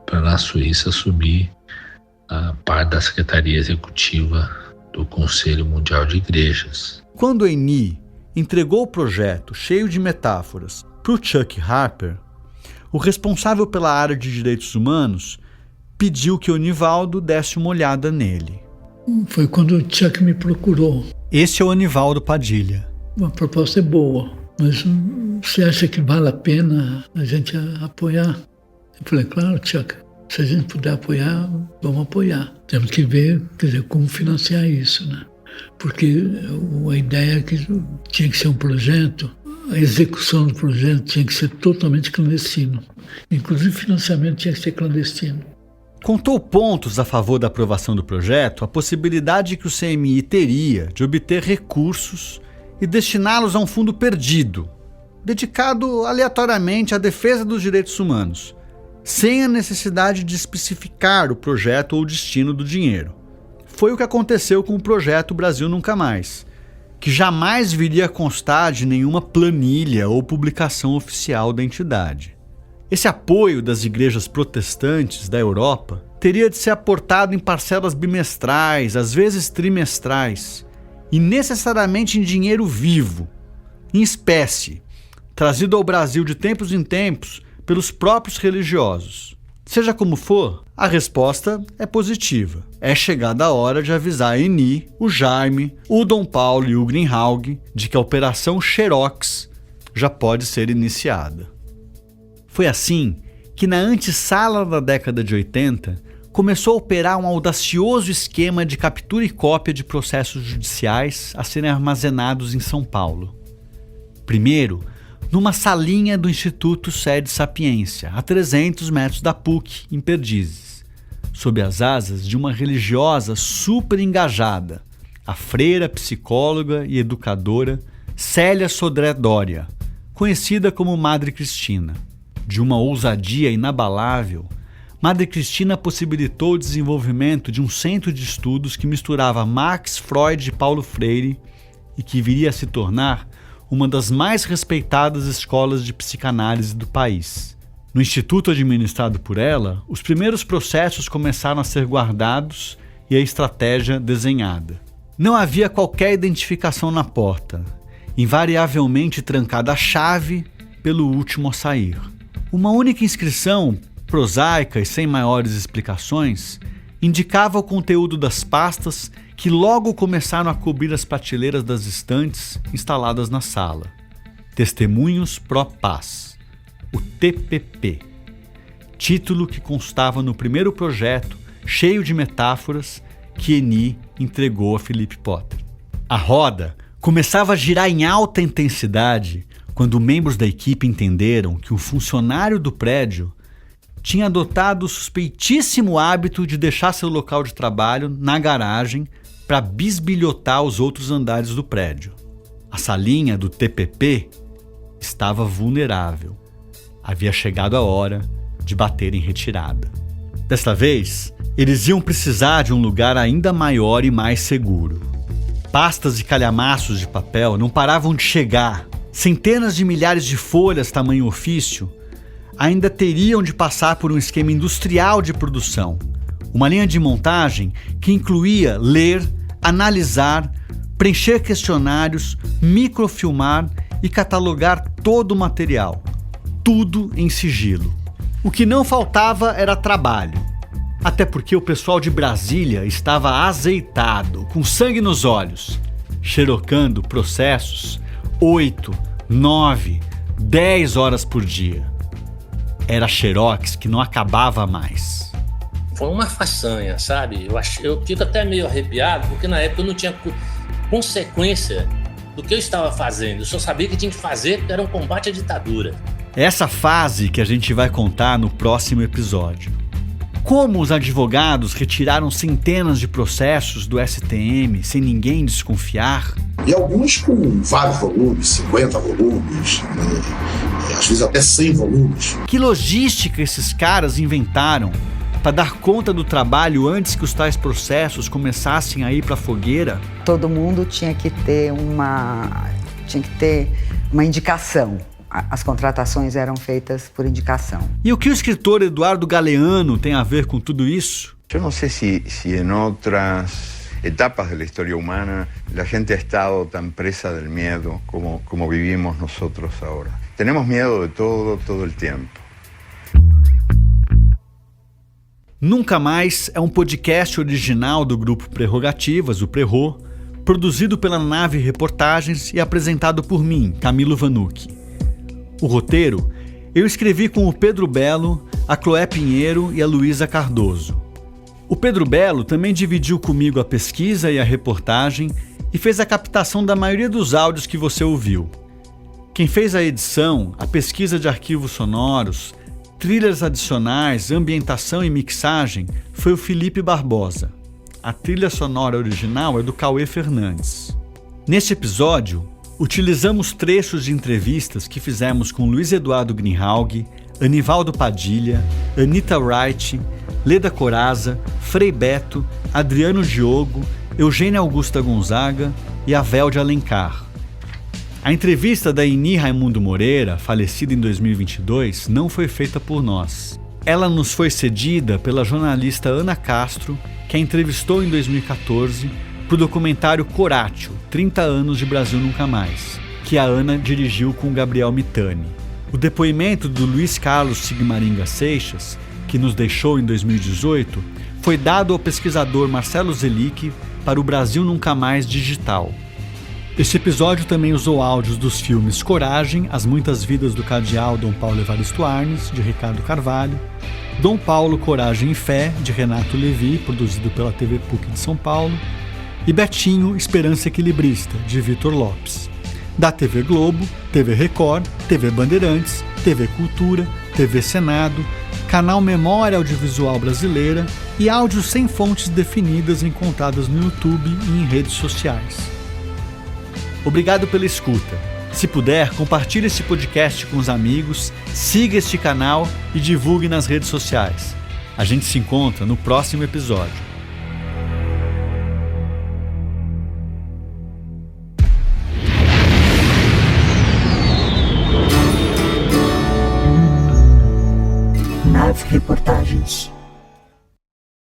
para na Suíça assumir a parte da Secretaria Executiva do Conselho Mundial de Igrejas. Quando a ENI entregou o projeto cheio de metáforas para o Chuck Harper, o responsável pela área de direitos humanos pediu que o Anivaldo desse uma olhada nele. Foi quando o Chuck me procurou. Esse é o Anivaldo Padilha. A proposta é boa, mas você acha que vale a pena a gente apoiar? Eu falei, claro, Chuck, se a gente puder apoiar, vamos apoiar. Temos que ver, quer dizer, como financiar isso, né? Porque a ideia é que tinha que ser um projeto, a execução do projeto tinha que ser totalmente clandestino. Inclusive o financiamento tinha que ser clandestino. Contou pontos a favor da aprovação do projeto a possibilidade que o CMI teria de obter recursos e destiná-los a um fundo perdido, dedicado aleatoriamente à defesa dos direitos humanos, sem a necessidade de especificar o projeto ou o destino do dinheiro. Foi o que aconteceu com o projeto Brasil Nunca Mais, que jamais viria a constar de nenhuma planilha ou publicação oficial da entidade. Esse apoio das igrejas protestantes da Europa teria de ser aportado em parcelas bimestrais, às vezes trimestrais, e necessariamente em dinheiro vivo, em espécie, trazido ao Brasil de tempos em tempos pelos próprios religiosos. Seja como for, a resposta é positiva. É chegada a hora de avisar a ENI, o Jaime, o Dom Paulo e o Greenhalgh de que a Operação Xerox já pode ser iniciada. Foi assim que na antessala da década de 80 começou a operar um audacioso esquema de captura e cópia de processos judiciais a serem armazenados em São Paulo. Primeiro, numa salinha do Instituto Sede Sapiência, a 300 metros da PUC, em Perdizes, sob as asas de uma religiosa super engajada, a freira, psicóloga e educadora Célia Sodré Dória, conhecida como Madre Cristina. De uma ousadia inabalável, Madre Cristina possibilitou o desenvolvimento de um centro de estudos que misturava Marx, Freud e Paulo Freire e que viria a se tornar uma das mais respeitadas escolas de psicanálise do país. No instituto administrado por ela, os primeiros processos começaram a ser guardados e a estratégia desenhada. Não havia qualquer identificação na porta, invariavelmente trancada a chave pelo último a sair. Uma única inscrição, prosaica e sem maiores explicações, indicava o conteúdo das pastas que logo começaram a cobrir as prateleiras das estantes instaladas na sala. Testemunhos Pro Paz, o TPP, título que constava no primeiro projeto, cheio de metáforas, que Eni entregou a Philip Potter. A roda começava a girar em alta intensidade quando membros da equipe entenderam que um funcionário do prédio tinha adotado o suspeitíssimo hábito de deixar seu local de trabalho na garagem para bisbilhotar os outros andares do prédio. A salinha do TPP estava vulnerável. Havia chegado a hora de bater em retirada. Desta vez, eles iam precisar de um lugar ainda maior e mais seguro. Pastas e calhamaços de papel não paravam de chegar. Centenas de milhares de folhas tamanho ofício ainda teriam de passar por um esquema industrial de produção. Uma linha de montagem que incluía ler, analisar, preencher questionários, microfilmar e catalogar todo o material. Tudo em sigilo. O que não faltava era trabalho. Até porque o pessoal de Brasília estava azeitado, com sangue nos olhos, xerocando processos 8, 9, 10 horas por dia. Era xerox que não acabava mais. Foi uma façanha, sabe? Eu fico até meio arrepiado, porque na época eu não tinha consequência do que eu estava fazendo. Eu só sabia que tinha que fazer porque era um combate à ditadura. Essa fase que a gente vai contar no próximo episódio. Como os advogados retiraram centenas de processos do STM sem ninguém desconfiar. E alguns com vários volumes, 50 volumes, às vezes até 100 volumes. Que logística esses caras inventaram para dar conta do trabalho antes que os tais processos começassem a ir para a fogueira? Todo mundo tinha que ter uma indicação. As contratações eram feitas por indicação. E o que o escritor Eduardo Galeano tem a ver com tudo isso? Eu não sei se em outras etapas da história humana a gente ha estado tão presa del miedo como vivimos nosotros ahora. Tenemos miedo de todo el tiempo. Nunca Mais é um podcast original do grupo Prerrogativas, o Prerro, produzido pela Nave Reportagens e apresentado por mim, Camilo Vanucchi. O roteiro eu escrevi com o Pedro Belo, a Cloé Pinheiro e a Luísa Cardoso. O Pedro Belo também dividiu comigo a pesquisa e a reportagem e fez a captação da maioria dos áudios que você ouviu. Quem fez a edição, a pesquisa de arquivos sonoros, trilhas adicionais, ambientação e mixagem foi o Felipe Barbosa. A trilha sonora original é do Cauê Fernandes. Neste episódio, utilizamos trechos de entrevistas que fizemos com Luiz Eduardo Greenhalgh, Anivaldo Padilha, Anita Wright, Leda Coraza, Frei Beto, Adriano Diogo, Eugênia Augusta Gonzaga e Avel de Alencar. A entrevista da Eni Raimundo Moreira, falecida em 2022, não foi feita por nós. Ela nos foi cedida pela jornalista Ana Castro, que a entrevistou em 2014 para o documentário Corátio, 30 anos de Brasil Nunca Mais, que a Ana dirigiu com Gabriel Mitani. O depoimento do Luiz Carlos Sigmaringa Seixas, que nos deixou em 2018, foi dado ao pesquisador Marcelo Zelic para o Brasil Nunca Mais Digital. Este episódio também usou áudios dos filmes Coragem, As Muitas Vidas do Cardeal Dom Paulo Evaristo Arnes, de Ricardo Carvalho, Dom Paulo, Coragem e Fé, de Renato Levi, produzido pela TV PUC de São Paulo, e Betinho, Esperança Equilibrista, de Vitor Lopes, da TV Globo, TV Record, TV Bandeirantes, TV Cultura, TV Senado, Canal Memória Audiovisual Brasileira e áudios sem fontes definidas encontradas no YouTube e em redes sociais. Obrigado pela escuta. Se puder, compartilhe esse podcast com os amigos, siga este canal e divulgue nas redes sociais. A gente se encontra no próximo episódio. Nave Reportagens.